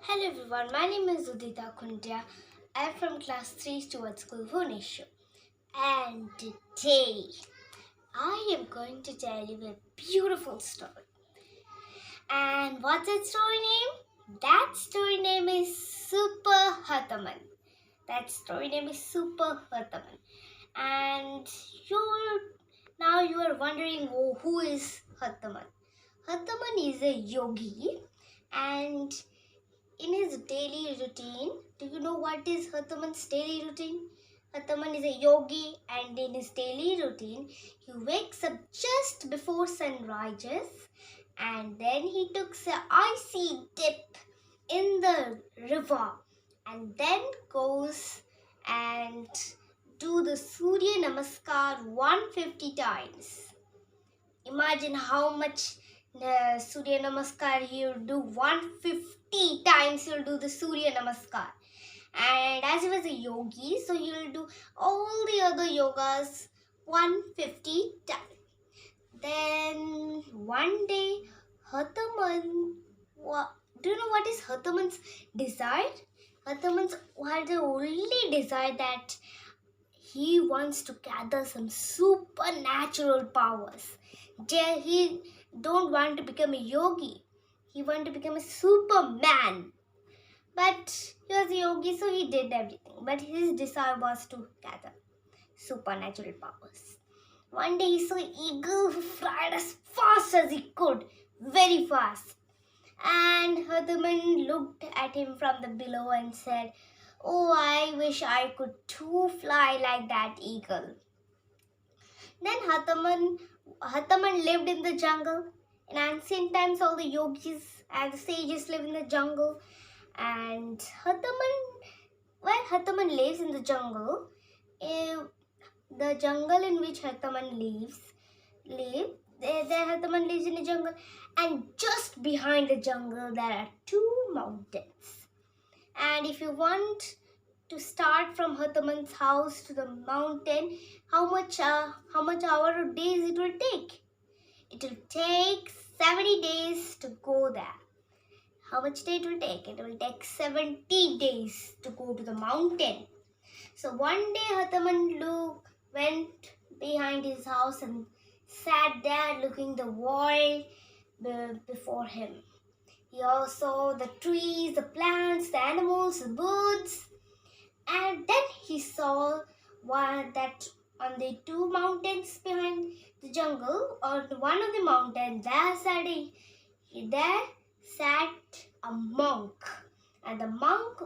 Hello everyone, my name is Udita Kundya. I am from class 3 Stewart School, Bhubaneswar. And today I am going to tell you a beautiful story. And what's that story name? That story name is Super Hathaman. That story name is Super Hathaman. And you now you are wondering, oh, who is Hathaman? Hathaman is a yogi, and in his daily routine, do you know what is Hathaman's daily routine? Hathaman is a yogi, and in his daily routine, he wakes up just before sun rises, and then he takes an icy dip in the river, and then goes and do the Surya Namaskar 150 times. Imagine how much Surya Namaskar he'll do. 150 times he'll do the Surya Namaskar. And as he was a yogi, so he'll do all the other yogas 150 times. Then one day, Hathaman, do you know what is Hathaman's desire? Hathaman's had the only desire that he wants to gather some supernatural powers. He don't want to become a yogi. He want to become a superman. But he was a yogi, so he did everything. But his desire was to gather supernatural powers. One day he saw an eagle who flied as fast as he could, very fast. And Hanuman looked at him from the below and said, "Oh, I wish I could too fly like that eagle." Then Hathaman lived in the jungle. In ancient times, all the yogis and the sages live in the jungle. And where Hathaman lives in the jungle, the jungle in which Hathaman there Hathaman lives in the jungle, and just behind the jungle there are two mountains. And if you want to start from Hathaman's house to the mountain, how much hour or days it will take? It will take 70 days to go there. How much day it will take? It will take 70 days to go to the mountain. So one day Hathaman went behind his house and sat there looking the world before him. He also saw the trees, the plants, the animals, the birds. And then he saw that on the two mountains behind the jungle, on one of the mountains, there sat a monk. And the monk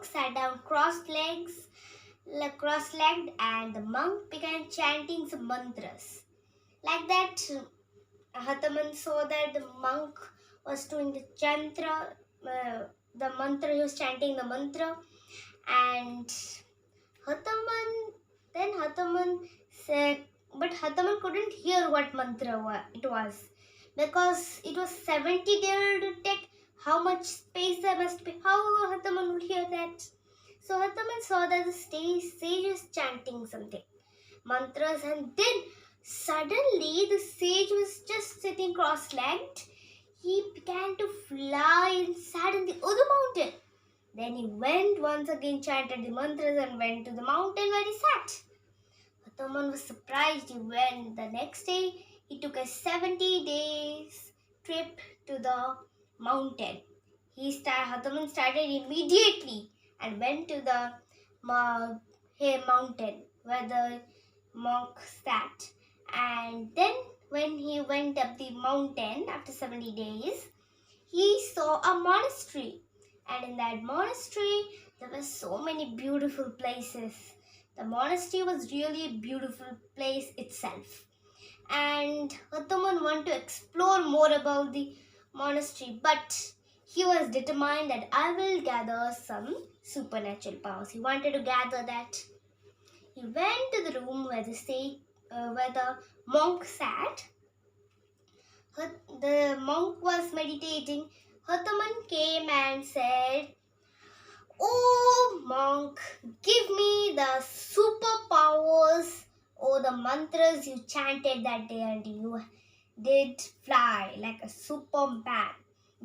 sat down cross-legged, and the monk began chanting some mantras. Like that, Hathaman saw that the monk was doing the mantra, he was chanting the mantra. And Hathaman said, but Hathaman couldn't hear what mantra it was, because it was 70 days to take. How much space there must be? How Hathaman would hear that? So Hathaman saw that the sage was chanting something, mantras, and then suddenly the sage was just sitting cross-legged. He began to fly and sat in the other mountain. Then he went once again, chanted the mantras, and went to the mountain where he sat. Hathaman was surprised. He went the next day. He took a 70 days trip to the mountain. Hathaman started immediately and went to the mountain where the monk sat. And then when he went up the mountain after 70 days, he saw a monastery. And in that monastery, there were so many beautiful places. The monastery was really a beautiful place itself. And Hathaman wanted to explore more about the monastery, but he was determined that I will gather some supernatural powers. He wanted to gather that. He went to the room where the monk sat. The monk was meditating. Hathaman came and said, "Oh monk, give me the superpowers or the mantras you chanted that day, and did fly like a Superman.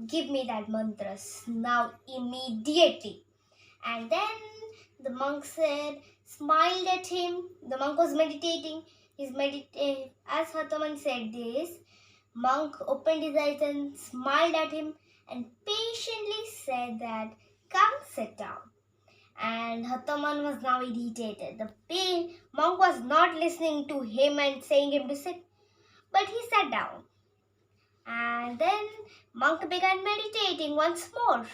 Give me that mantras now immediately. And then the monk said, smiled at him. The monk was meditating. As Hathaman said this, monk opened his eyes and smiled at him and patiently said that, come sit down. And Hathaman was now irritated. The monk was not listening to him and saying him to sit, but he sat down. And then monk began meditating once more.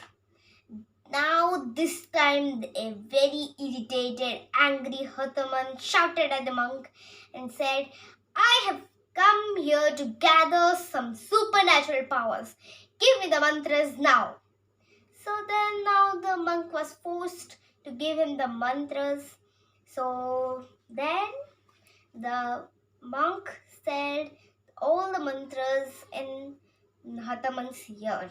Now this time a very irritated, angry Hathaman shouted at the monk and said, I have come here to gather some supernatural powers. Give me the mantras now. So then now the monk was forced to give him the mantras. So then the monk said all the mantras in Hathaman's ear.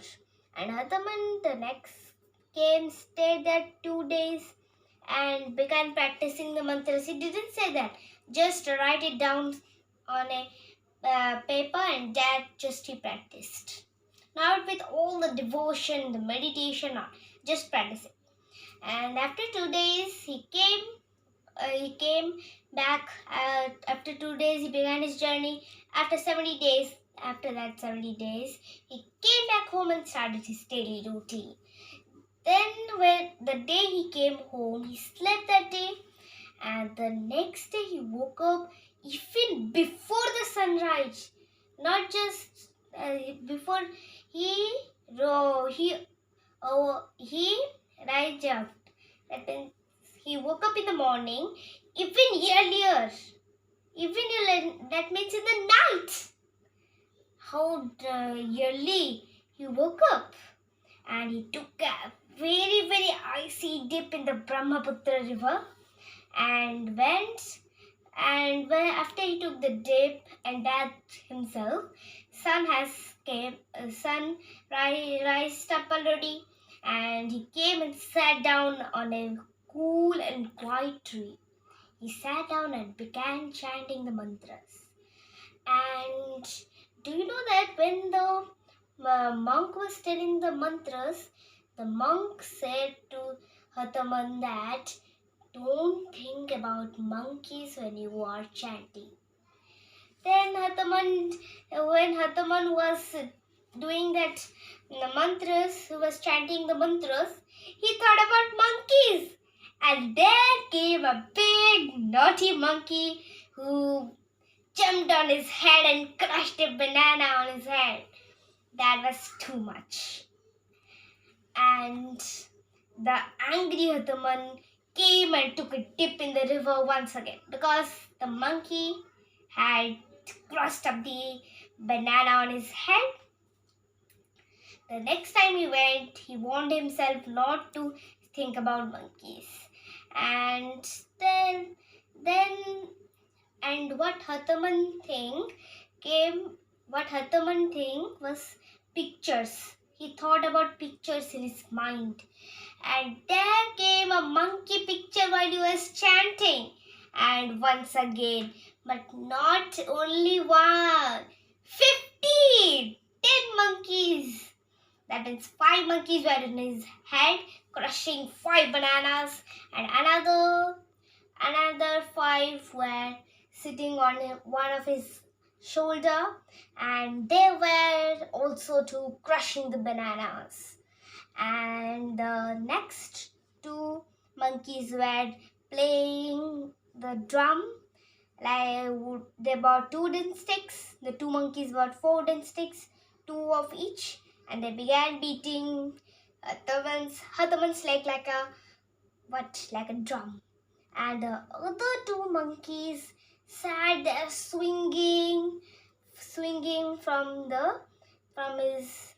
And Hathaman the next stayed there 2 days and began practicing the mantras. He didn't say that, just write it down on a paper, and that just he practiced. Not with all the devotion, the meditation, not just practicing. And after 2 days, he came back. After 2 days, he began his journey. After 70 days, he came back home and started his daily routine. Then when the day he came home, he slept that day, and the next day he woke up even before the sunrise. Not just before he rise up. That means he woke up in the morning even earlier. That means in the night. How early he woke up, and he took a very, very icy dip in the Brahmaputra river and after he took the dip and bathed himself, sun rised up already, and he came and sat down on a cool and quiet tree. He sat down and began chanting the mantras. And do you know that when the monk was telling the mantras, the monk said to Hathaman that, don't think about monkeys when you are chanting. Then when Hathaman was doing that mantras, he was chanting the mantras, he thought about monkeys. And there came a big naughty monkey who jumped on his head and crushed a banana on his head. That was too much. And the angry Hathaman came and took a dip in the river once again because the monkey had crushed up the banana on his head. The next time he went, he warned himself not to think about monkeys. And what Hathaman think was pictures. He thought about pictures in his mind. And there came a monkey picture while he was chanting. And once again, but not only one, 15, 10 monkeys. That means 5 monkeys were in his head, crushing 5 bananas, and another 5 were sitting on one of his shoulder, and they were also too crushing the bananas. And the next 2 monkeys were playing the drum. They bought 2 tin sticks. The 2 monkeys bought 4 tin sticks, 2 of each, and they began beating Hathaman's leg like a drum. And the other 2 monkeys sat there swinging from his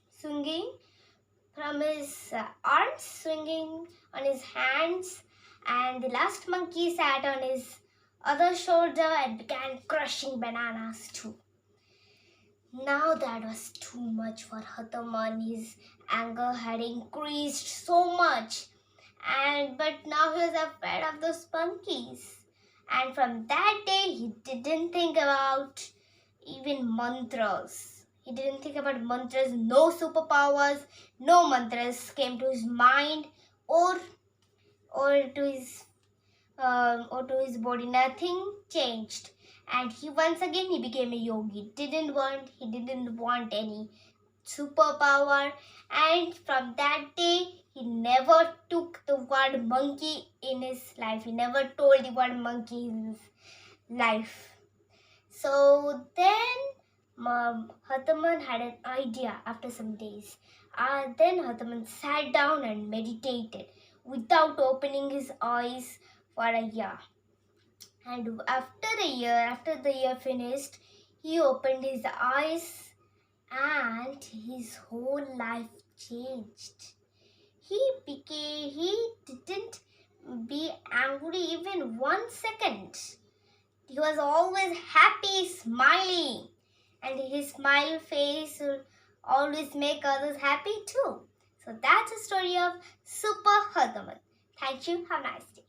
arms, swinging on his hands, and the last monkey sat on his other shoulder and began crushing bananas too. Now that was too much for Hathaman. His anger had increased so much, but now he was afraid of those monkeys. And from that day, he didn't think about even mantras. He didn't think about mantras. No superpowers, no mantras came to his mind or or to his or to his body. Nothing changed, and he once again he became a yogi. He didn't want any superpower, and from that day he never took the word monkey in his life. He never told the word monkey in his life. So then Hathaman had an idea after some days. Then Hathaman sat down and meditated without opening his eyes for a year. And after the year finished, he opened his eyes and his whole life changed. He didn't be angry even 1 second. He was always happy, smiling, and his smile face will always make others happy too. So that's the story of Super Hathaman. Thank you. Have a nice day.